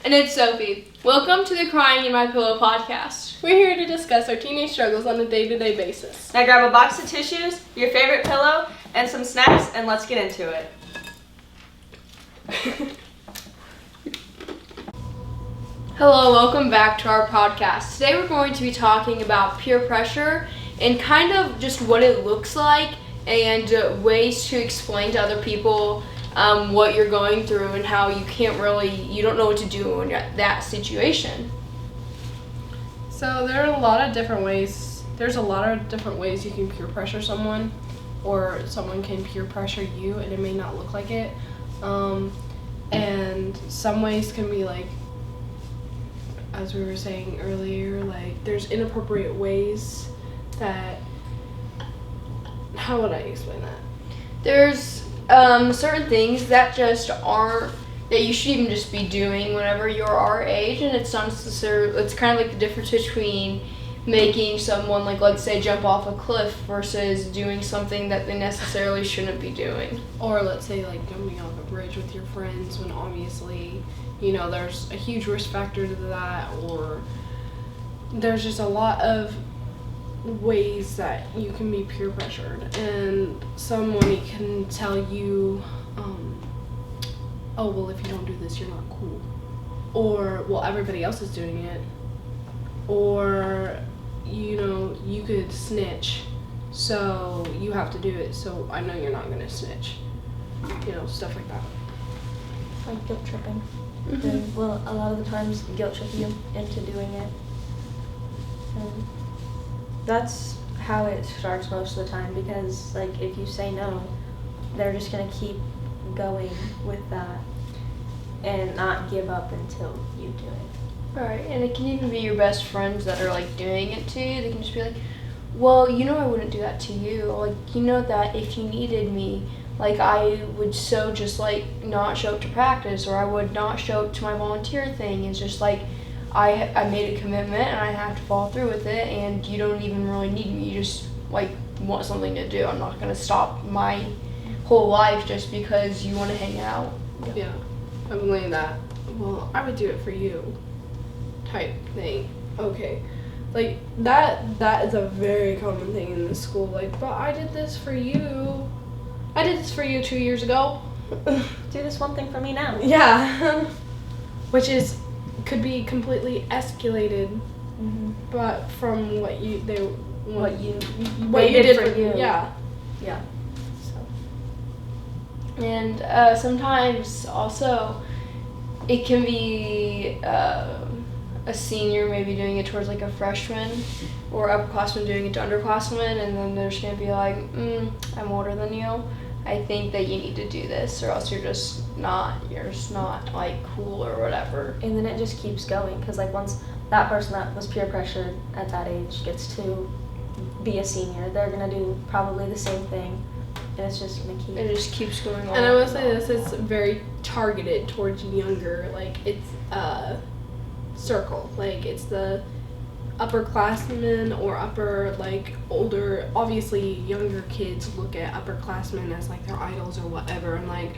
And it's Sophie. Welcome to the Crying in My Pillow podcast. We're here to discuss our teenage struggles on a day-to-day basis. Now grab a box of tissues, your favorite pillow, and some snacks, and let's get into it. Hello, welcome back to our podcast. Today we're going to be talking about peer pressure and kind of just what it looks like and ways to explain to other people what you're going through and how you don't know what to do in that situation. So there are a lot of different ways. There's a lot of different ways you can peer pressure someone, or someone can peer pressure you, and it may not look like it. And some ways can be like, as we were saying earlier, like there's inappropriate ways that. How would I explain that? There's certain things that just aren't, that you should even just be doing whenever you're our age, and it's not necessarily, it's kind of like the difference between making someone, like, let's say, jump off a cliff versus doing something that they necessarily shouldn't be doing. Or let's say, like, jumping off a bridge with your friends when obviously, there's a huge risk factor to that, or there's just a lot of ways that you can be peer pressured, and someone can tell you, oh, well, if you don't do this, you're not cool, or, well, everybody else is doing it, or, you could snitch, so you have to do it, so I know you're not going to snitch, stuff like that. Like guilt tripping. Mm-hmm. Well, a lot of the times guilt trip you into doing it. That's how it starts most of the time, because like if you say no, they're just gonna keep going with that and not give up until you do it. Right, and it can even be your best friends that are like doing it to you. They can just be like, well, I wouldn't do that to you. Like, that if you needed me, like, I would just like not show up to practice, or I would not show up to my volunteer thing. It's just like, I made a commitment and I have to follow through with it, and you don't even really need me. You just like want something to do. I'm not gonna stop my whole life just because you want to hang out. Yeah, I'm laying that. Well, I would do it for you, type thing. Okay, like that is a very common thing in the school. Like, but I did this for you. I did this for you 2 years ago. Do this one thing for me now. Yeah, which could be completely escalated, but from what you did for you. Yeah. So. And sometimes also it can be a senior maybe doing it towards like a freshman, or upperclassman doing it to underclassmen, and then they're just gonna be like, I'm older than you. I think that you need to do this, or else you're just not like cool or whatever. And then it just keeps going, because like once that person that was peer pressured at that age gets to be a senior, they're gonna do probably the same thing, and it's just gonna keep. It just keeps going on. And I will say this: it's very targeted towards younger. Like it's a circle. Like it's the upperclassmen or older, obviously younger kids look at upperclassmen as like their idols or whatever, and like,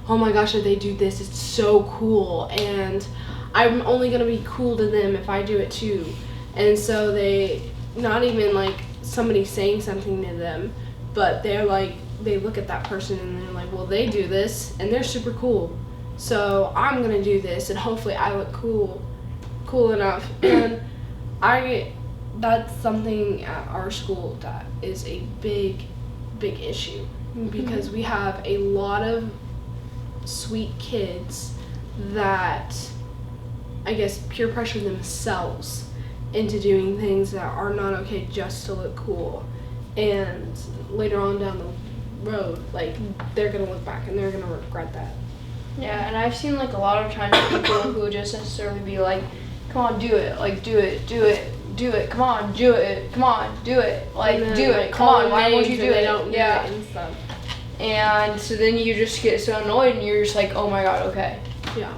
oh my gosh, if they do this, it's so cool, and I'm only gonna be cool to them if I do it too. And so they, not even like somebody saying something to them, but they're like, they look at that person and they're like, well, they do this and they're super cool, so I'm gonna do this, and hopefully I look cool enough. And that's something at our school that is a big issue, because we have a lot of sweet kids that I guess peer pressure themselves into doing things that are not okay just to look cool, and later on down the road, like, they're gonna look back and they're gonna regret that. Yeah, and I've seen like a lot of times people who just necessarily be like, come on, do it, like do it, come on, do it, come on, do it, like do it, come on, why won't you do it? Don't do it and stuff. And so then you just get so annoyed and you're just like, oh my god, okay. Yeah.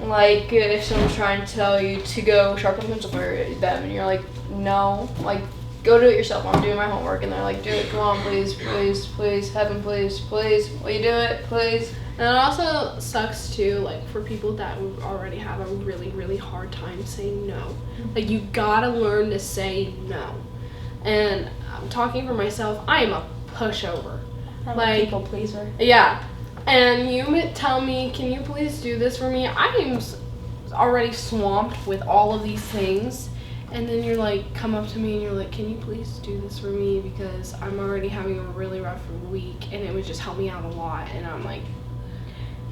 Like if someone's trying to tell you to go sharpen a pencil for them and you're like, no, like go do it yourself. I'm doing my homework, and they're like, do it. Come on, please, please, please, heaven, please, please. Will you do it, please? And it also sucks too, like for people that already have a really, really hard time saying no. Like you gotta learn to say no. And I'm talking for myself. I am a pushover. I'm like a people pleaser. Yeah. And you tell me, can you please do this for me? I am already swamped with all of these things. And then you're like, come up to me and you're like, can you please do this for me? Because I'm already having a really rough week and it would just help me out a lot. And I'm like,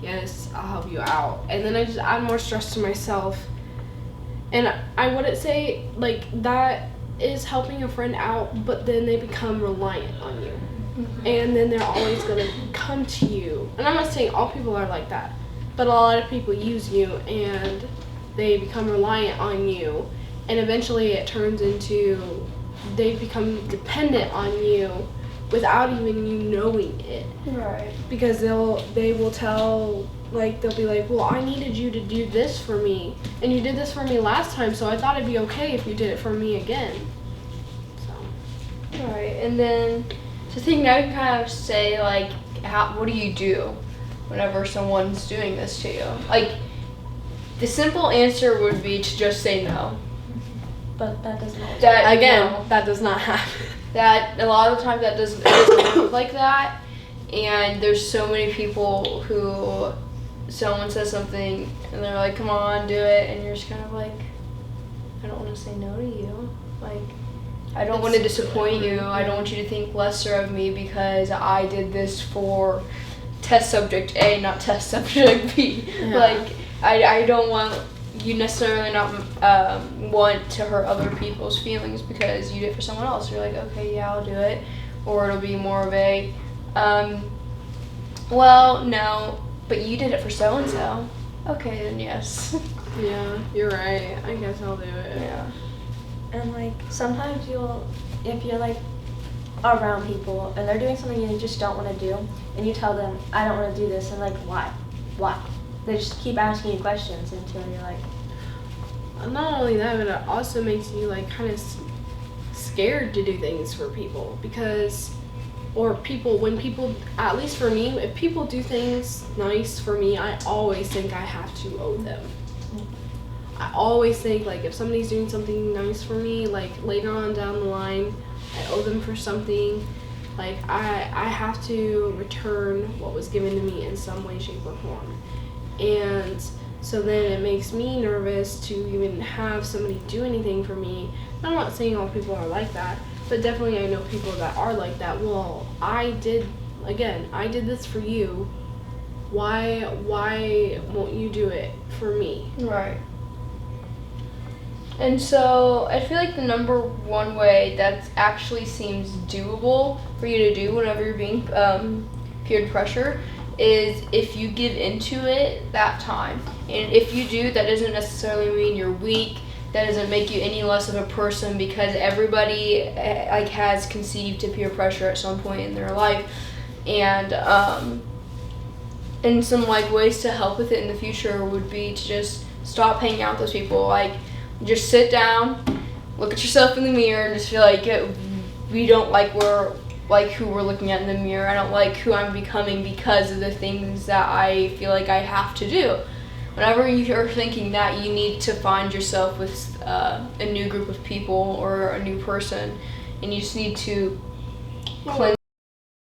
yes, I'll help you out. And then I just add more stress to myself. And I wouldn't say like that is helping a friend out, but then they become reliant on you. And then they're always going to come to you. And I'm not saying all people are like that, but a lot of people use you and they become reliant on you. And eventually it turns into they become dependent on you without even you knowing it. Right. Because they will tell, like, they'll be like, well, I needed you to do this for me. And you did this for me last time, so I thought it'd be okay if you did it for me again. So. Right. And then, so I think now you can kind of say, like, what do you do whenever someone's doing this to you? Like, the simple answer would be to just say no. But that doesn't always That does not happen. That a lot of the time it doesn't work like that, and there's so many people who someone says something and they're like, come on, do it, and you're just kind of like, I don't want to say no to you. Like, I don't want to disappoint you. I don't want you to think lesser of me because I did this for test subject A, not test subject B. Yeah. Like, I don't want you necessarily not want to hurt other people's feelings because you did it for someone else. You're like, okay, yeah, I'll do it. Or it'll be more of a, well, no, but you did it for so-and-so. Okay, then yes. Yeah, you're right. I guess I'll do it. Yeah. And like sometimes if you're like around people and they're doing something you just don't want to do, and you tell them, I don't want to do this, and like, why? They just keep asking you questions until you're like. Not only that, but it also makes you like kind of scared to do things for people when people, at least for me, if people do things nice for me, I always think I have to owe them. I always think like if somebody's doing something nice for me, like later on down the line, I owe them for something. Like I have to return what was given to me in some way, shape, or form. And so then it makes me nervous to even have somebody do anything for me. And I'm not saying all people are like that, but definitely I know people that are like that. Well, I did this for you. Why won't you do it for me? Right. And so I feel like the number one way that actually seems doable for you to do whenever you're being peer pressure is if you give into it that time. And if you do, that doesn't necessarily mean you're weak. That doesn't make you any less of a person because everybody like has conceived to peer pressure at some point in their life. And some like ways to help with it in the future would be to just stop hanging out with those people. Like, just sit down, look at yourself in the mirror, and just feel like we don't like who we're looking at in the mirror. I don't like who I'm becoming because of the things that I feel like I have to do. Whenever you're thinking that, you need to find yourself with a new group of people or a new person, and you just need to cleanse